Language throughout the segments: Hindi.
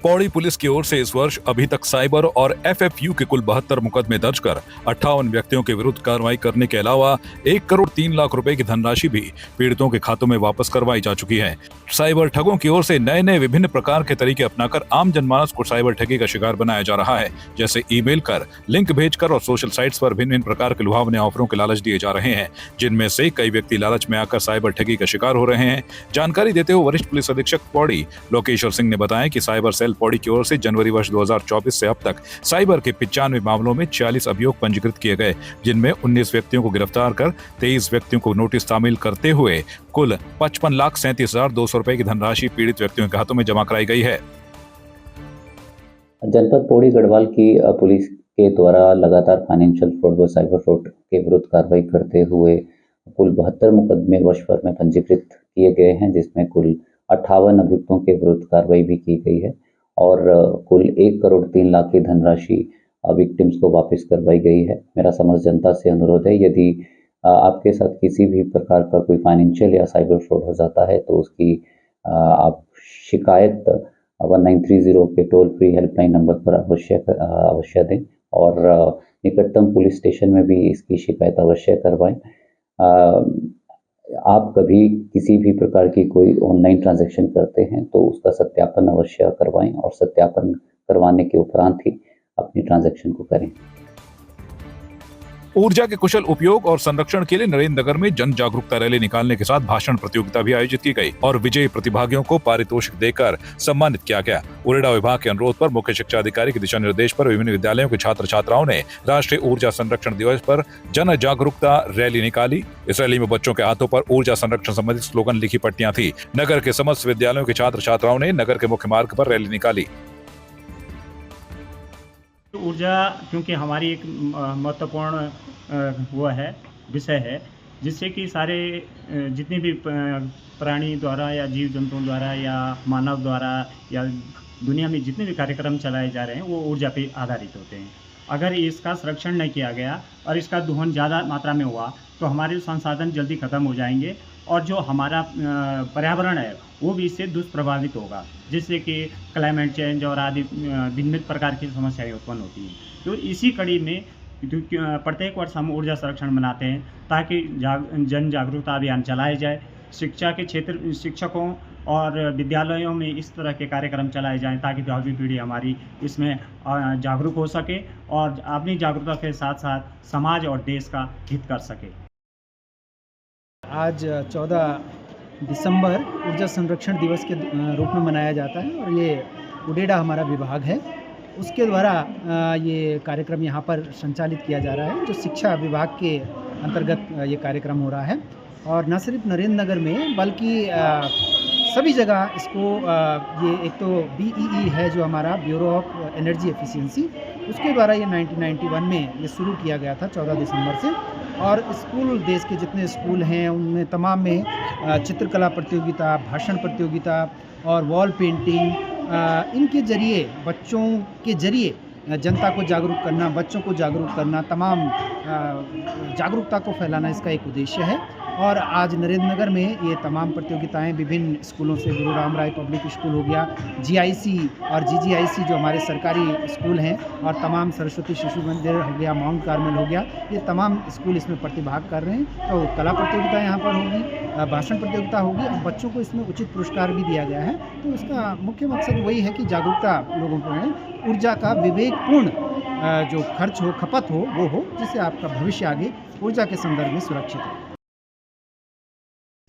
पौड़ी पुलिस की ओर से इस वर्ष अभी तक साइबर और एफएफयू के कुल 72 मुकदमे दर्ज कर 58 व्यक्तियों के विरुद्ध कार्रवाई करने के अलावा 1,03,00,000 रुपए की धनराशि भी पीड़ितों के खातों में वापस करवाई जा चुकी है। साइबर ठगों की ओर से नए नए विभिन्न प्रकार के तरीके अपनाकर आम जनमानस को साइबर ठगी का शिकार बनाया जा रहा है, जैसे ईमेल कर, लिंक भेजकर और सोशल साइट्स पर भिन्न भिन्न प्रकार के लुभावने ऑफरों के लालच दिए जा रहे हैं, जिनमें से कई व्यक्ति लालच में आकर साइबर ठगी का शिकार हो रहे हैं। जानकारी देते हुए वरिष्ठ पुलिस अधीक्षक पौड़ी लोकेश्वर सिंह ने बताया कि साइबर सेल पौड़ी की ओर से जनवरी वर्ष 2024 से अब तक साइबर के 95 मामलों में 46 अभियोग पंजीकृत किए गए, जिनमें 19 व्यक्तियों को गिरफ्तार कर 23 व्यक्तियों को नोटिस शामिल करते हुए कुल 55,37,200 रुपए की धनराशि पीड़ित व्यक्तियों के हाथों में जमा कराई गई है। जनपद पौड़ी गढ़वाल की पुलिस के द्वारा लगातार फाइनेंशियल फ्रॉड व साइबर फ्रॉड के विरुद्ध कार्रवाई करते हुए कुल 72 मुकदमे वर्ष भर में पंजीकृत किए गए हैं, जिसमें कुल 58 अभियुक्तों के विरुद्ध कार्रवाई भी की गई है और कुल 1,03,00,000 की धनराशि विक्टिम्स को वापस करवाई गई है। मेरा समस्त जनता से अनुरोध है, यदि आपके साथ किसी भी प्रकार का कोई फाइनेंशियल या साइबर फ्रॉड हो जाता है तो उसकी आप शिकायत 1930 के टोल फ्री हेल्पलाइन नंबर पर अवश्य दें और निकटतम पुलिस स्टेशन में भी इसकी शिकायत अवश्य करवाएं। आप कभी किसी भी प्रकार की कोई ऑनलाइन ट्रांजैक्शन करते हैं तो उसका सत्यापन अवश्य करवाएं और सत्यापन करवाने के उपरांत ही अपनी ट्रांजैक्शन को करें। ऊर्जा के कुशल उपयोग और संरक्षण के लिए नरेंद्र नगर में जन जागरूकता रैली निकालने के साथ भाषण प्रतियोगिता भी आयोजित की गई और विजयी प्रतिभागियों को पारितोषिक देकर सम्मानित किया गया। उरेडा विभाग के अनुरोध पर मुख्य शिक्षा अधिकारी के दिशा निर्देश पर विभिन्न विद्यालयों के छात्र छात्राओं ने राष्ट्रीय ऊर्जा संरक्षण दिवस पर जन जागरूकता रैली निकाली। इस रैली में बच्चों के हाथों पर ऊर्जा संरक्षण संबंधित स्लोगन लिखी पट्टियां थी। नगर के समस्त विद्यालयों के छात्र छात्राओं ने नगर के मुख्य मार्ग पर रैली निकाली। ऊर्जा क्योंकि हमारी एक महत्वपूर्ण वो है विषय है, जिससे कि सारे जितने भी प्राणी द्वारा या जीव जंतुओं द्वारा या मानव द्वारा या दुनिया में जितने भी कार्यक्रम चलाए जा रहे हैं वो ऊर्जा पे आधारित होते हैं। अगर इसका संरक्षण नहीं किया गया और इसका दोहन ज़्यादा मात्रा में हुआ तो हमारे संसाधन जल्दी ख़त्म हो जाएंगे और जो हमारा पर्यावरण है वो भी इससे दुष्प्रभावित होगा, जिससे कि क्लाइमेट चेंज और आदि भिन्न प्रकार की समस्याएं उत्पन्न होती हैं। तो इसी कड़ी में प्रत्येक वर्ष हम ऊर्जा संरक्षण मनाते हैं ताकि जन जागरूकता अभियान चलाए जाए। शिक्षा के क्षेत्र शिक्षकों और विद्यालयों में इस तरह के कार्यक्रम चलाए जाएं ताकि भावी पीढ़ी हमारी इसमें जागरूक हो सके और अपनी जागरूकता के साथ साथ समाज और देश का हित कर सके। आज 14 दिसंबर ऊर्जा संरक्षण दिवस के रूप में मनाया जाता है और ये उरेडा हमारा विभाग है, उसके द्वारा ये कार्यक्रम यहाँ पर संचालित किया जा रहा है, जो शिक्षा विभाग के अंतर्गत ये कार्यक्रम हो रहा है। और न सिर्फ नरेंद्र नगर में बल्कि सभी जगह इसको ये एक तो BEE है जो हमारा ब्यूरो ऑफ एनर्जी एफिशिएंसी, उसके द्वारा ये 1991 में ये शुरू किया गया था 14 दिसंबर से। और स्कूल, देश के जितने स्कूल हैं उनमें तमाम में चित्रकला प्रतियोगिता, भाषण प्रतियोगिता और वॉल पेंटिंग, इनके जरिए बच्चों के जरिए जनता को जागरूक करना, बच्चों को जागरूक करना, तमाम जागरूकता को फैलाना इसका एक उद्देश्य है। और आज नरेंद्र नगर में ये तमाम प्रतियोगिताएं विभिन्न स्कूलों से, गुरु राम राय पब्लिक स्कूल हो गया, GIC और GGIC जो हमारे सरकारी स्कूल हैं, और तमाम सरस्वती शिशु मंदिर हो गया, माउंट कार्मेल हो गया, ये तमाम स्कूल इसमें प्रतिभाग कर रहे हैं। तो कला प्रतियोगिता यहाँ पर होगी, भाषण प्रतियोगिता होगी और बच्चों को इसमें उचित पुरस्कार भी दिया गया है। तो इसका मुख्य मकसद वही है कि जागरूकता लोगों को है, ऊर्जा का विवेकपूर्ण जो खर्च हो, खपत हो, वो हो, जिससे आपका भविष्य आगे ऊर्जा के संदर्भ में सुरक्षित हो।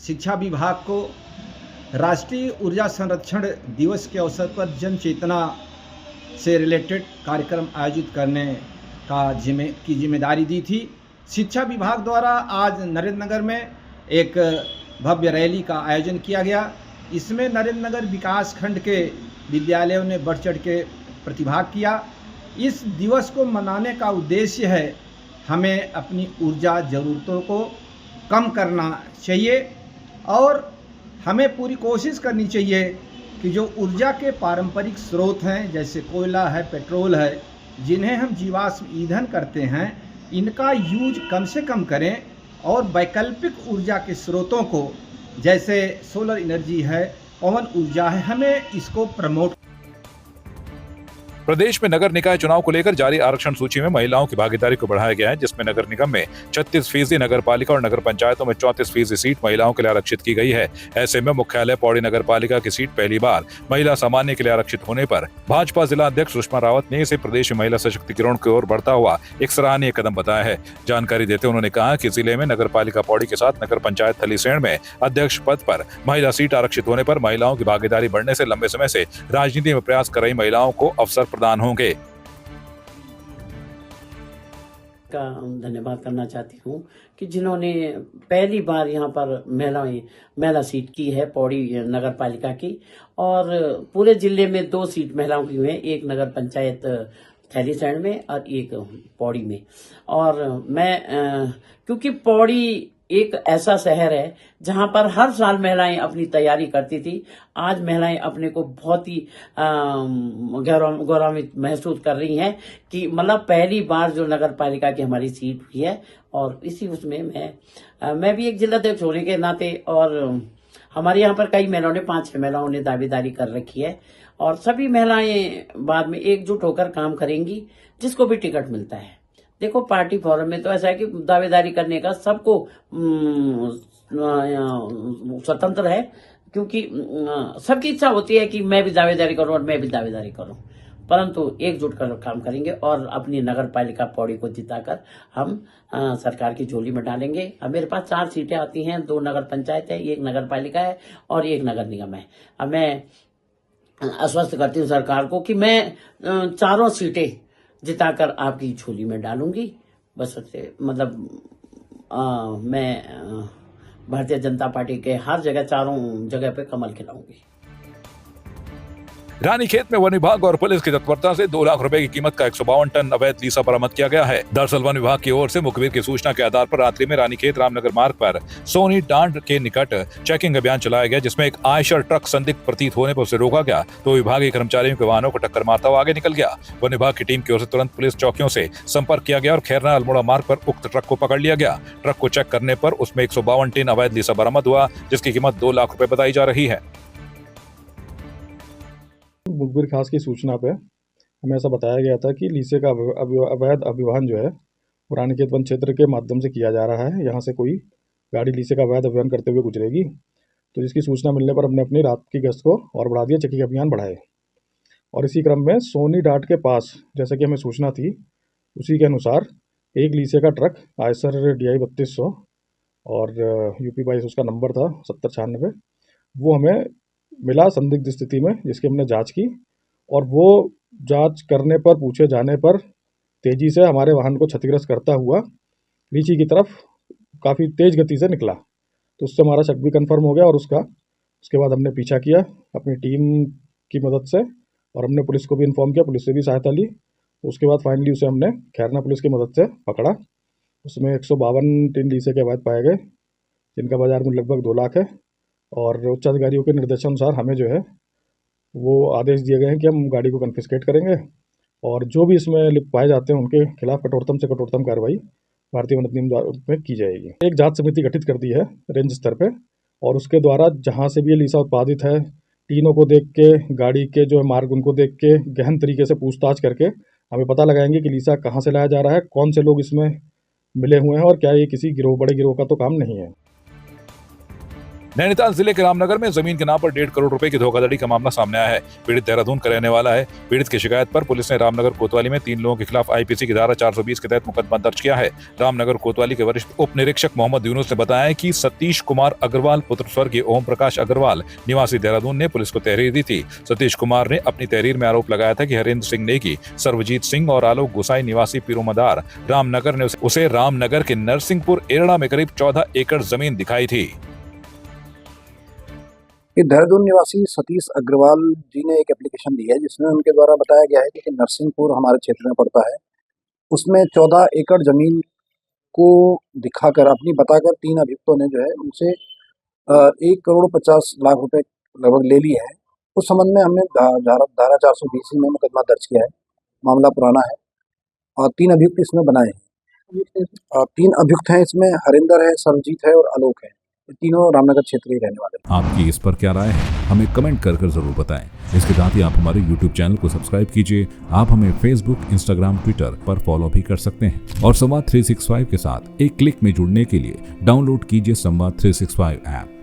शिक्षा विभाग को राष्ट्रीय ऊर्जा संरक्षण दिवस के अवसर पर जन चेतना से रिलेटेड कार्यक्रम आयोजित करने की जिम्मेदारी दी थी। शिक्षा विभाग द्वारा आज नरेंद्र नगर में एक भव्य रैली का आयोजन किया गया। इसमें नरेंद्र नगर विकास खंड के विद्यालयों ने बढ़ चढ़ के प्रतिभाग किया। इस दिवस को मनाने का उद्देश्य है हमें अपनी ऊर्जा ज़रूरतों को कम करना चाहिए और हमें पूरी कोशिश करनी चाहिए कि जो ऊर्जा के पारंपरिक स्रोत हैं, जैसे कोयला है, पेट्रोल है, जिन्हें हम जीवाश्म ईंधन करते हैं, इनका यूज कम से कम करें और वैकल्पिक ऊर्जा के स्रोतों को, जैसे सोलर एनर्जी है, पवन ऊर्जा है, हमें इसको प्रमोट प्रदेश में नगर निकाय चुनाव को लेकर जारी आरक्षण सूची में महिलाओं की भागीदारी को बढ़ाया गया है, जिसमें नगर निगम में 36%, नगर पालिका और नगर पंचायतों में 34% सीट महिलाओं के लिए आरक्षित की गई है। ऐसे में मुख्यालय पौड़ी नगर पालिका की सीट पहली बार महिला सामान्य के लिए आरक्षित होने पर भाजपा जिला अध्यक्ष सुषमा रावत ने इसे प्रदेश में महिला सशक्तिकरण की ओर बढ़ता हुआ एक सराहनीय कदम बताया है। जानकारी देते उन्होंने कहा कि जिले में नगर पालिका पौड़ी के साथ नगर पंचायत थलीसैंण में अध्यक्ष पद पर महिला सीट आरक्षित होने पर महिलाओं की भागीदारी बढ़ने से लंबे समय से राजनीति में प्रयास कर रही महिलाओं को अवसर प्रदान होंगे। का धन्यवाद करना चाहती हूँ कि जिन्होंने पहली बार यहाँ पर महिला सीट की है पौड़ी नगर पालिका की, और पूरे जिले में 2 सीट महिलाओं की हुई है, एक नगर पंचायत थलीसैंण में और एक पौड़ी में। और मैं क्योंकि पौड़ी एक ऐसा शहर है जहाँ पर हर साल महिलाएं अपनी तैयारी करती थी, आज महिलाएं अपने को बहुत ही गौरवान्वित महसूस कर रही हैं कि मतलब पहली बार जो नगर पालिका की हमारी सीट हुई है। और इसी उसमें मैं भी एक जिलाध्यक्ष होने के नाते, और हमारे यहाँ पर कई महिलाओं ने 5-6 महिलाओं ने दावेदारी कर रखी है, और सभी महिलाएं बाद में एकजुट होकर काम करेंगी जिसको भी टिकट मिलता है। देखो पार्टी फॉरम में तो ऐसा है कि दावेदारी करने का सबको स्वतंत्र है, क्योंकि सबकी इच्छा होती है कि मैं भी दावेदारी करूं और मैं भी दावेदारी करूं, परंतु एकजुट कर काम करेंगे और अपनी नगर पालिका पौड़ी को जिताकर हम सरकार की झोली में डालेंगे। अब मेरे पास 4 सीटें आती हैं, 2 नगर पंचायत है, 1 नगर पालिका है और 1 नगर निगम है। अब मैं आश्वस्त करती हूँ सरकार को कि मैं 4 सीटें जिताकर आपकी झोली में डालूंगी। बस मैं भारतीय जनता पार्टी के हर जगह 4 जगह पे कमल खिलाऊंगी। रानीखेत में वन विभाग और पुलिस की तत्परता से 2 लाख रुपए की कीमत का 152 टन अवैध लीसा बरामद किया गया है। दरअसल वन विभाग की ओर से मुखबिर की सूचना के आधार पर रात्रि में रानीखेत रामनगर मार्ग पर सोनी डांड के निकट चेकिंग अभियान चलाया गया, जिसमें एक आयशर ट्रक संदिग्ध प्रतीत होने पर उसे रोका गया तो विभागीय कर्मचारियों के वाहनों को टक्कर मारता हुआ आगे निकल गया। वन विभाग की टीम की ओर से तुरंत पुलिस चौकियों से संपर्क किया गया और खैरना अल्मोड़ा मार्ग पर उक्त ट्रक को पकड़ लिया गया। ट्रक को चेक करने पर उसमें 152 टन अवैध लीसा बरामद हुआ, जिसकी कीमत 2 लाख रुपए बताई जा रही है। मुखबिर खास की सूचना पे हमें ऐसा बताया गया था कि लीसे का अवैध अभियान जो है रानीखेत वन क्षेत्र के माध्यम से किया जा रहा है। यहाँ से कोई गाड़ी लीसे का अवैध अभियान करते हुए गुजरेगी, तो जिसकी सूचना मिलने पर हमने अपनी रात की गश्त को और बढ़ा दिया, चेकिंग अभियान बढ़ाए। और इसी क्रम में सोनी डाट के पास जैसे कि हमें सूचना थी उसी के अनुसार एक लीसे का ट्रक आयसर DI 3200 और UP 22 उसका नंबर था 7096, वो हमें मिला संदिग्ध स्थिति में, जिसकी हमने जांच की और वो जांच करने पर पूछे जाने पर तेज़ी से हमारे वाहन को क्षतिग्रस्त करता हुआ लीची की तरफ काफ़ी तेज़ गति से निकला। तो उससे हमारा शक भी कंफर्म हो गया और उसके बाद हमने पीछा किया अपनी टीम की मदद से और हमने पुलिस को भी इन्फॉर्म किया, पुलिस से भी सहायता ली। उसके बाद फाइनली उसे हमने खैरना पुलिस की मदद से पकड़ा। उसमें 152 टन लीसे के अवैध पाए गए, जिनका बाजार मूल्य लगभग 2 लाख है। और उच्च अधिकारियों के निर्देशानुसार हमें जो है वो आदेश दिए गए हैं कि हम गाड़ी को कन्फिस्केट करेंगे और जो भी इसमें लिप्त पाए जाते हैं उनके खिलाफ कठोरतम से कठोरतम कार्रवाई भारतीय वन अधिनियम में की जाएगी। एक जांच समिति गठित कर दी है रेंज स्तर पे और उसके द्वारा जहां से भी ये लीसा उत्पादित है, तीनों को देख के, गाड़ी के जो मार्ग उनको देख के गहन तरीके से पूछताछ करके हमें पता लगाएंगे कि लीसा कहाँ से लाया जा रहा है, कौन से लोग इसमें मिले हुए हैं और क्या ये किसी बड़े गिरोह का तो काम नहीं है। नैनीताल जिले के रामनगर में जमीन के नाम पर 1.5 करोड़ रुपए की धोखाधड़ी का मामला सामने आया है। पीड़ित देहरादून का रहने वाला है। पीड़ित की शिकायत पर पुलिस ने रामनगर कोतवाली में 3 लोगों के खिलाफ IPC की धारा 420 के तहत मुकदमा दर्ज किया है। रामनगर कोतवाली के वरिष्ठ उप निरीक्षक मोहम्मद यूनुस ने बताया कि सतीश कुमार अग्रवाल पुत्र स्वर्गीय ओम प्रकाश अग्रवाल निवासी देहरादून ने पुलिस को तहरीर दी थी। सतीश कुमार ने अपनी तहरीर में आरोप लगाया था कि हरेंद्र सिंह नेगी, सर्वजीत सिंह और आलोक गुसाई निवासी पीरोमदार रामनगर ने उसे रामनगर के नरसिंहपुर एरड़ा में करीब 14 एकड़ जमीन दिखाई थी। ये देहरादून निवासी सतीश अग्रवाल जी ने एक एप्लीकेशन दी है जिसमें उनके द्वारा बताया गया है कि नरसिंहपुर हमारे क्षेत्र में पड़ता है, उसमें 14 एकड़ जमीन को दिखाकर अपनी बताकर 3 अभियुक्तों ने जो है उनसे 1 करोड़ 50 लाख रुपए लगभग ले लिए हैं। उस संबंध में हमने धारा 420 में मुकदमा दर्ज किया है। मामला पुराना है और 3 अभियुक्त इसमें बनाए हैं। 3 अभियुक्त हैं इसमें, हरिंदर है, सर्वजीत है और आलोक है। तीनों रामनगर क्षेत्र के रहने वाले हैं। आपकी इस पर क्या राय है, हमें कमेंट कर जरूर बताएं। इसके साथ ही आप हमारे YouTube चैनल को सब्सक्राइब कीजिए। आप हमें Facebook, Instagram, Twitter पर फॉलो भी कर सकते हैं और संवाद 365 के साथ एक क्लिक में जुड़ने के लिए डाउनलोड कीजिए संवाद 365 ऐप।